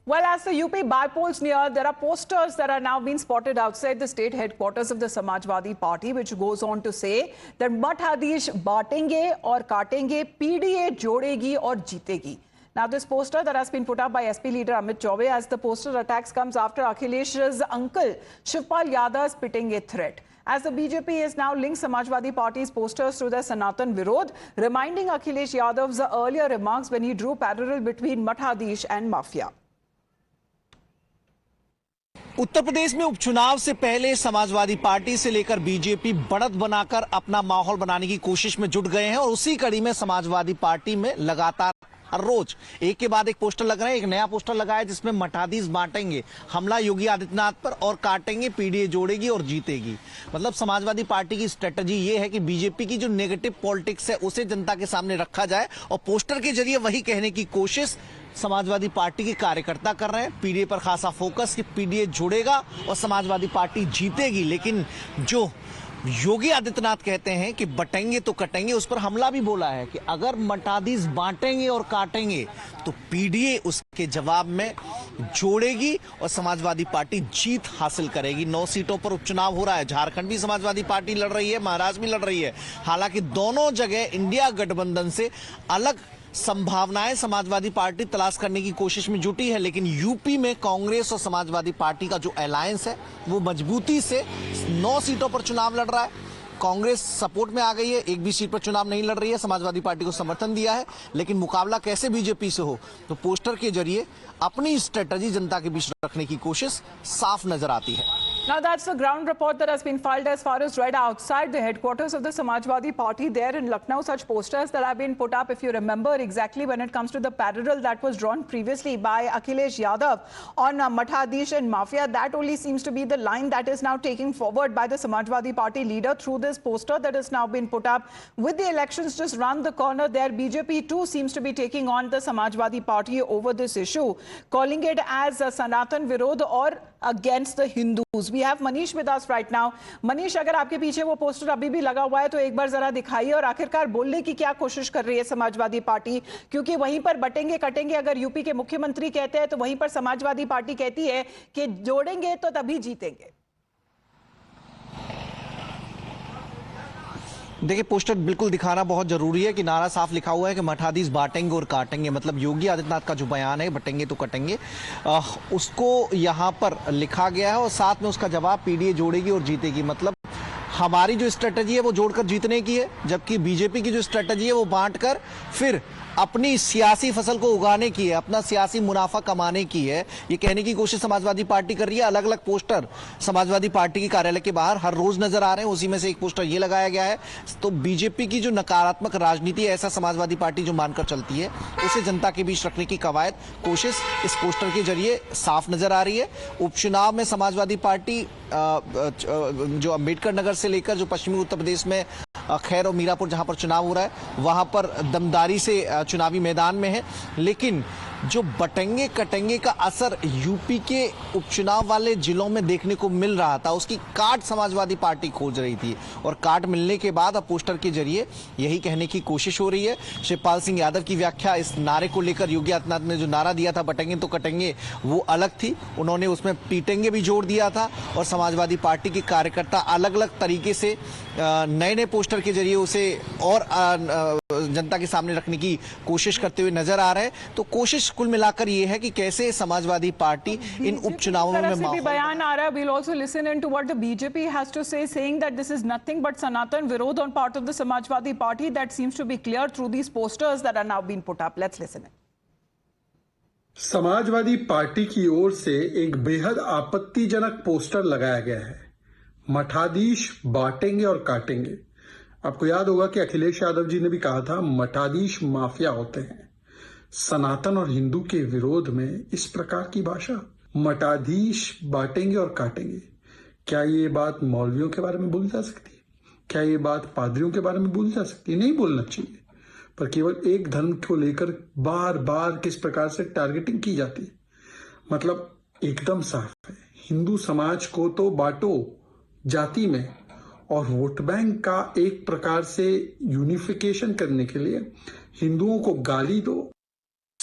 Well, as the UP by-polls near, there are posters that are now being spotted outside the state headquarters of the Samajwadi Party, which goes on to say that Mathadish baatenge aur kaatenge, PDA jodegi aur jeetegi. Now, this poster that has been put up by SP leader Amit Chaubey as the poster attacks comes after Akhilesh's uncle Shivpal Yadav's spitting a threat. As the BJP is now linked Samajwadi Party's posters to their Sanatan Virod, reminding Akhilesh Yadav's earlier remarks when he drew parallel between Mathadish and Mafia. Uttar Pradesh में उपचुनाव से पहले Samajwadi party से लेकर BJP बढ़त बनाकर अपना माहौल बनाने की कोशिश में जुट गए हैं और उसी कड़ी में समाजवादी पार्टी में लगातार हर रोज एक के बाद एक पोस्टर लग रहे हैं। एक नया पोस्टर लगा है जिसमें मठाधीश बांटेंगे, हमला योगी आदित्यनाथ पर और काटेंगे, पीडीए जोड़ेगी और जीतेगी। मतलब समाजवादी पार्टी की स्ट्रेटजी ये है कि बीजेपी की जो नेगेटिव पॉलिटिक्स है उसे जनता के सामने रखा जाए और पोस्टर के जरिए वही कहने की कोशिश समाजवादी पार्टी के कार्यकर्ता कर रहे हैं। पीडीए पर खासा फोकस कि पीडीए जुड़ेगा और समाजवादी पार्टी जीतेगी, लेकिन जो योगी आदित्यनाथ कहते हैं कि बटेंगे तो कटेंगे, उस पर हमला भी बोला है कि अगर मठाधीश बांटेंगे और काटेंगे तो पीडीए उसके जवाब में जोड़ेगी और समाजवादी पार्टी जीत हासिल करेगी। 9 सीटों पर उपचुनाव हो रहा है। झारखंड भी समाजवादी पार्टी लड़ रही है, महाराष्ट्र भी लड़ रही है। हालांकि दोनों जगह इंडिया गठबंधन से अलग संभावनाएं समाजवादी पार्टी तलाश करने की कोशिश में जुटी है, लेकिन यूपी में कांग्रेस और समाजवादी पार्टी का जो अलायंस है वो मजबूती से 9 सीटों पर चुनाव लड़ रहा है। कांग्रेस सपोर्ट में आ गई है, एक भी सीट पर चुनाव नहीं लड़ रही है, समाजवादी पार्टी को समर्थन दिया है, लेकिन मुकाबला कैसे बीजेपी से हो तो पोस्टर के जरिए अपनी स्ट्रेटजी जनता के बीच रखने की कोशिश साफ नजर आती है। Now, that's the ground report that has been filed as far as right outside the headquarters of the Samajwadi Party there in Lucknow. Such posters that have been put up, if you remember exactly, when it comes to the parallel that was drawn previously by Akhilesh Yadav on Mathadish and Mafia. That only seems to be the line that is now taken forward by the Samajwadi Party leader through this poster that has now been put up. With the elections just round the corner there, BJP too seems to be taking on the Samajwadi Party over this issue, calling it as a Sanatan Virod or against the Hindus. We have Manish with us right now. Manish, अगर आपके पीछे वो poster अभी भी लगा हुआ है तो एक बार जरा दिखाइए और आखिरकार बोलने की क्या कोशिश कर रही है समाजवादी पार्टी, क्योंकि वहीं पर बटेंगे कटेंगे अगर यूपी के मुख्यमंत्री कहते हैं तो वहीं पर समाजवादी पार्टी कहती है कि जोड़ेंगे तो तभी जीतेंगे। देखिए, पोस्टर बिल्कुल दिखाना बहुत जरूरी है कि नारा साफ लिखा हुआ है कि मठाधीश बांटेंगे और काटेंगे। मतलब योगी आदित्यनाथ का जो बयान है बटेंगे तो कटेंगे, उसको यहाँ पर लिखा गया है और साथ में उसका जवाब पीडीए जोड़ेगी और जीतेगी। मतलब हमारी जो स्ट्रेटजी है वो जोड़कर जीतने की है, जबकि बीजेपी की जो स्ट्रेटजी है वो बांटकर फिर अपनी सियासी फसल को उगाने की है, अपना सियासी मुनाफा कमाने की है। ये कहने की कोशिश समाजवादी पार्टी कर रही है। अलग अलग पोस्टर समाजवादी पार्टी के कार्यालय के बाहर हर रोज नजर आ रहे हैं, उसी में से एक पोस्टर ये लगाया गया है। तो बीजेपी की जो नकारात्मक राजनीति है, ऐसा समाजवादी पार्टी जो मानकर चलती है, उसे जनता के बीच रखने की कवायद कोशिश इस पोस्टर के जरिए साफ नजर आ रही है। उपचुनाव में समाजवादी पार्टी जो अंबेडकर नगर से लेकर जो पश्चिमी उत्तर प्रदेश में खैर और मीरापुर जहां पर चुनाव हो रहा है वहां पर दमदारी से चुनावी मैदान में है, लेकिन जो बटेंगे कटेंगे का असर यूपी के उपचुनाव वाले जिलों में देखने को मिल रहा था, उसकी काट समाजवादी पार्टी खोज रही थी और काट मिलने के बाद अब पोस्टर के जरिए यही कहने की कोशिश हो रही है। शिवपाल सिंह यादव की व्याख्या इस नारे को लेकर, योगी आदित्यनाथ ने जो नारा दिया था बटेंगे तो कटेंगे, वो अलग थी। उन्होंने उसमें पीटेंगे भी जोड़ दिया था और समाजवादी पार्टी के कार्यकर्ता अलग अलग तरीके से नए नए पोस्टर के जरिए उसे और जनता के सामने रखने की कोशिश करते हुए नजर आ रहे हैं। तो कोशिश कुल मिलाकर ये है कि कैसे समाजवादी पार्टी इन उपचुनावों में बयान आ रहा है। We'll also listen into what the BJP has to say, saying that this is nothing but Sanatan Virod on part of the Samajwadi Party. That seems to be clear through these posters that are now being put up. Let's listen in. Samajwadi party की ओर से एक बेहद आपत्तिजनक poster लगाया गया है, मठाधीश बांटेंगे और काटेंगे। आपको याद होगा कि अखिलेश यादव जी ने भी कहा था मठाधीश माफिया होते हैं। सनातन और हिंदू के विरोध में इस प्रकार की भाषा, मठाधीश बांटेंगे और काटेंगे। क्या ये बात मौलवियों के बारे में बोली जा सकती है? क्या ये बात पादरियों के बारे में बोली जा सकती है? नहीं बोलना चाहिए, पर केवल एक धर्म को लेकर बार बार किस प्रकार से टारगेटिंग की जाती है। मतलब एकदम साफ है, हिंदू समाज को तो बांटो जाति में और वोट बैंक का एक प्रकार से यूनिफिकेशन करने के लिए हिंदुओं को गाली दो,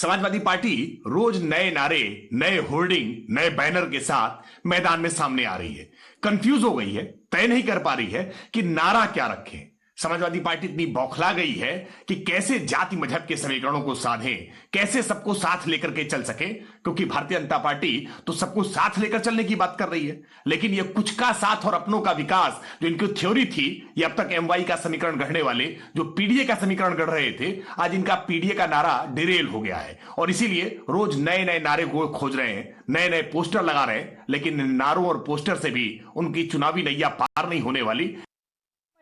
समाजवादी पार्टी रोज नए नारे, नए होर्डिंग, नए बैनर के साथ मैदान में सामने आ रही है। कंफ्यूज हो गई है, तय नहीं कर पा रही है कि नारा क्या रखें। समाजवादी पार्टी इतनी बौखला गई है कि कैसे जाति मजहब के समीकरणों को साधें, कैसे सबको साथ लेकर के चल सके, क्योंकि भारतीय जनता पार्टी तो सबको साथ लेकर चलने की बात कर रही है, लेकिन ये कुछ का साथ और अपनों का विकास जो इनकी थ्योरी थी, ये अब तक एमवाई का समीकरण गढ़ने वाले जो पीडीए का समीकरण गढ़ रहे थे, आज इनका पीडीए का नारा डिरेल हो गया है और इसीलिए रोज नए नए नारे को खोज रहे हैं, नए नए पोस्टर लगा रहे हैं, लेकिन इन नारों और पोस्टर से भी उनकी चुनावी नैया पार नहीं होने वाली।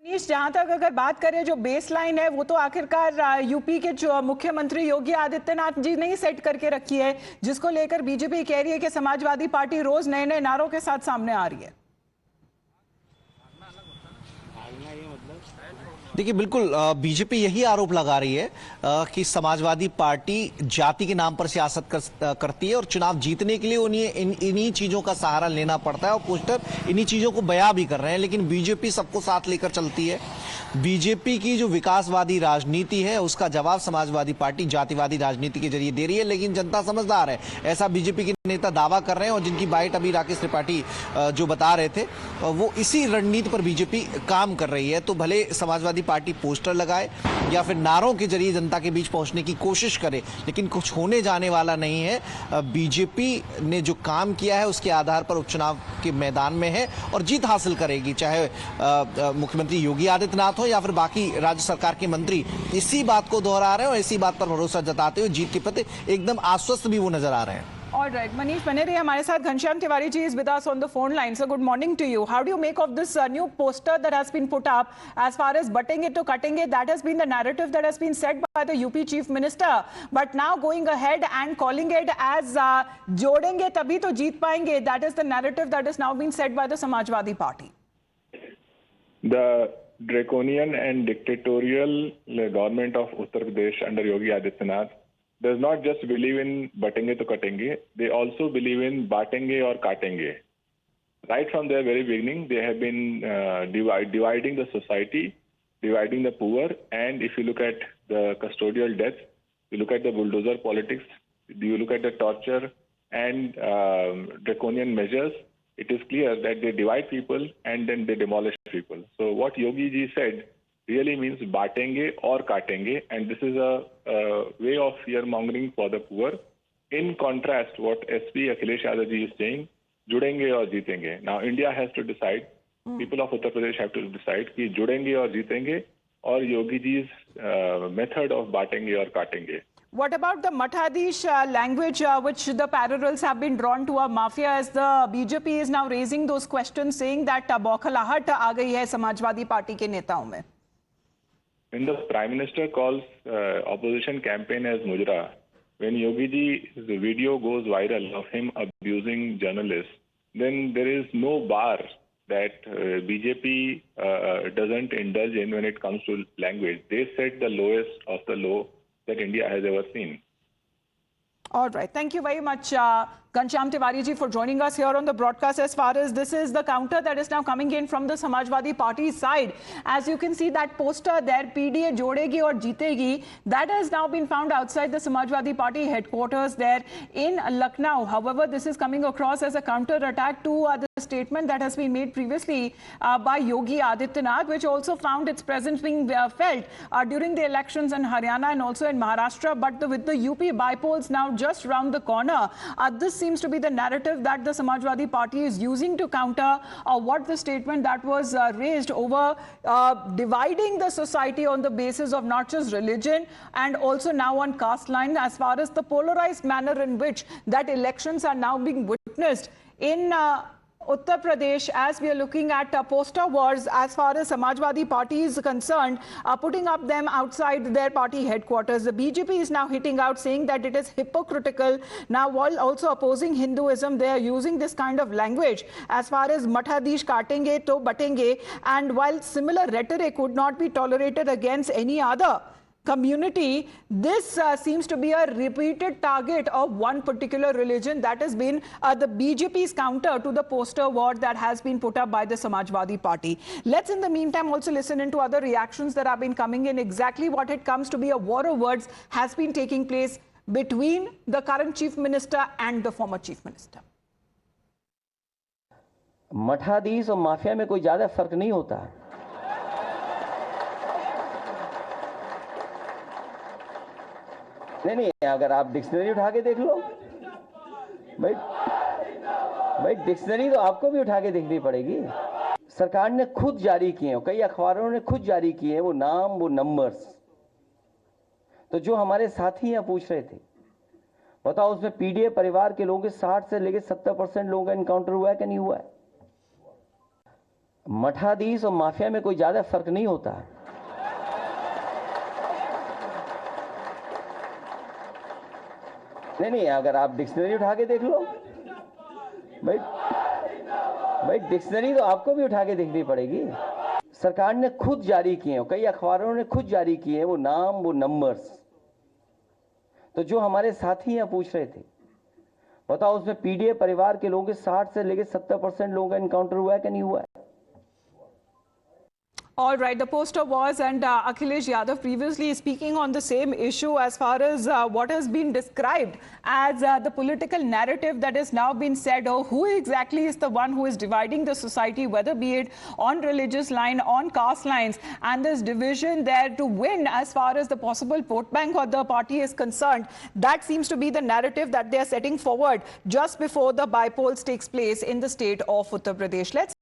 मनीष, जहां तक अगर बात करें जो बेस लाइन है वो तो आखिरकार यूपी के जो मुख्यमंत्री योगी आदित्यनाथ जी ने ही सेट करके रखी है, जिसको लेकर बीजेपी कह रही है कि समाजवादी पार्टी रोज नए नए नारों के साथ सामने आ रही है। देखिए, बिल्कुल बीजेपी यही आरोप लगा रही है कि समाजवादी पार्टी जाति के नाम पर सियासत करती है और चुनाव जीतने के लिए उन्हें इन्हीं चीजों का सहारा लेना पड़ता है और पोस्टर इन्हीं चीजों को बयां भी कर रहे हैं। लेकिन बीजेपी सबको साथ लेकर चलती है। बीजेपी की जो विकासवादी राजनीति है उसका जवाब समाजवादी पार्टी जातिवादी राजनीति के जरिए दे रही है। लेकिन जनता समझदार है, ऐसा बीजेपी के नेता दावा कर रहे हैं और जिनकी बाइट अभी राकेश त्रिपाठी जो बता रहे थे, वो इसी रणनीति पर बीजेपी काम कर रही है। तो भले समाजवादी पार्टी पोस्टर लगाए या फिर नारों के जरिए जनता के बीच पहुंचने की कोशिश करे, लेकिन कुछ होने जाने वाला नहीं है। बीजेपी ने जो काम किया है उसके आधार पर उपचुनाव के मैदान में है और जीत हासिल करेगी, चाहे मुख्यमंत्री योगी आदित्यनाथ हो या फिर बाकी राज्य सरकार के मंत्री इसी बात को दोहरा रहे हैं और इसी बात पर भरोसा जताते हुए जीत के प्रति एकदम आश्वस्त भी वो नजर आ रहे हैं। All right, Manish बने रहिए हमारे साथ। Ghanshyam Tiwari ji is with us on the phone line. So good morning to you. How do you make of this new poster that has been put up as far as butting it to cutting it? That has been the narrative that has been set by the UP Chief Minister. But now going ahead and calling it as जोड़ेंगे तभी तो जीत पाएंगे. That is the narrative that is now being set by the Samajwadi Party. The draconian and dictatorial government of Uttar Pradesh under Yogi Adityanath does not just believe in batenge to katenge, they also believe in batenge or katenge. Right from their very beginning, they have been dividing the society, dividing the poor, and if you look at the custodial deaths, you look at the bulldozer politics, you look at the torture and draconian measures, it is clear that they divide people and then they demolish people. So what Yogi ji said really means batenge or katenge, and this is a way of fear-mongering for the poor. In contrast, what SP Akhilesh Yadav ji is saying, judenge or jeetenge. Now, India has to decide, people of Uttar Pradesh have to decide ki judenge or jeetenge, or Yogi ji's method of batenge or katenge. What about the Mathadish language which the parallels have been drawn to a mafia, as the BJP is now raising those questions, saying that बौखलाहट आ गई है Samajwadi party के नेताओं में? When the Prime Minister calls opposition campaign as Mujra, when Yogi ji's video goes viral of him abusing journalists, then there is no bar that BJP doesn't indulge in when it comes to language. They set the lowest of the low that India has ever seen. All right. Thank you very much, Ghanshyam Tiwari ji, for joining us here on the broadcast. As far as this is the counter that is now coming in from the Samajwadi Party side, as you can see that poster there, PDA jodegi aur jeetegi, that has now been found outside the Samajwadi Party headquarters there in Lucknow. However, this is coming across as a counter attack to the statement that has been made previously by Yogi Adityanath, which also found its presence being felt during the elections in Haryana and also in Maharashtra. But with the UP bypolls now just round the corner, this seems to be the narrative that the Samajwadi Party is using to counter what the statement that was raised over dividing the society on the basis of not just religion and also now on caste line, as far as the polarized manner in which that elections are now being witnessed in Uttar Pradesh, as we are looking at poster wars as far as Samajwadi Party is concerned, putting up them outside their party headquarters. The BJP is now hitting out, saying that it is hypocritical. Now, while also opposing Hinduism, they are using this kind of language as far as Mathadish katenge to batenge, and while similar rhetoric would not be tolerated against any other community, this seems to be a repeated target of one particular religion. That has been the BJP's counter to the poster war that has been put up by the Samajwadi Party. Let's in the meantime also listen into other reactions that have been coming in. Exactly what it comes to be a war of words has been taking place between the current chief minister and the former chief minister? मठाधीश और mafia में कोई ज्यादा फर्क नहीं होता। नहीं, अगर आप डिक्शनरी उठा के देख लो भाई डिक्शनरी तो आपको भी उठा के देखनी पड़ेगी। सरकार ने खुद जारी किए हैं, कई अखबारों ने खुद जारी किए हैं वो नाम, वो नंबर्स। तो जो हमारे साथी यहाँ पूछ रहे थे, बताओ उसमें पीडीए परिवार के लोगों के 60 से लेकर 70% लोगों का एनकाउंटर हुआ है कि नहीं हुआ है? मठाधीश और माफिया में कोई ज्यादा फर्क नहीं होता। नहीं, अगर आप डिक्शनरी उठा के देख लो भाई डिक्शनरी तो आपको भी उठा के देखनी पड़ेगी। सरकार ने खुद जारी किए हैं, कई अखबारों ने खुद जारी किए हैं वो नाम, वो नंबर्स। तो जो हमारे साथी यहाँ पूछ रहे थे, बताओ उसमें पीडीए परिवार के लोगों के 60 से लेकर 70% लोगों का एनकाउंटर हुआ है कि नहीं हुआ है? All right, the poster was, and Akhilesh Yadav previously speaking on the same issue as far as what has been described as the political narrative that has now been said, or who exactly is the one who is dividing the society, whether be it on religious line, on caste lines, and this division there to win as far as the possible vote bank or the party is concerned. That seems to be the narrative that they are setting forward just before the by-polls takes place in the state of Uttar Pradesh. Let's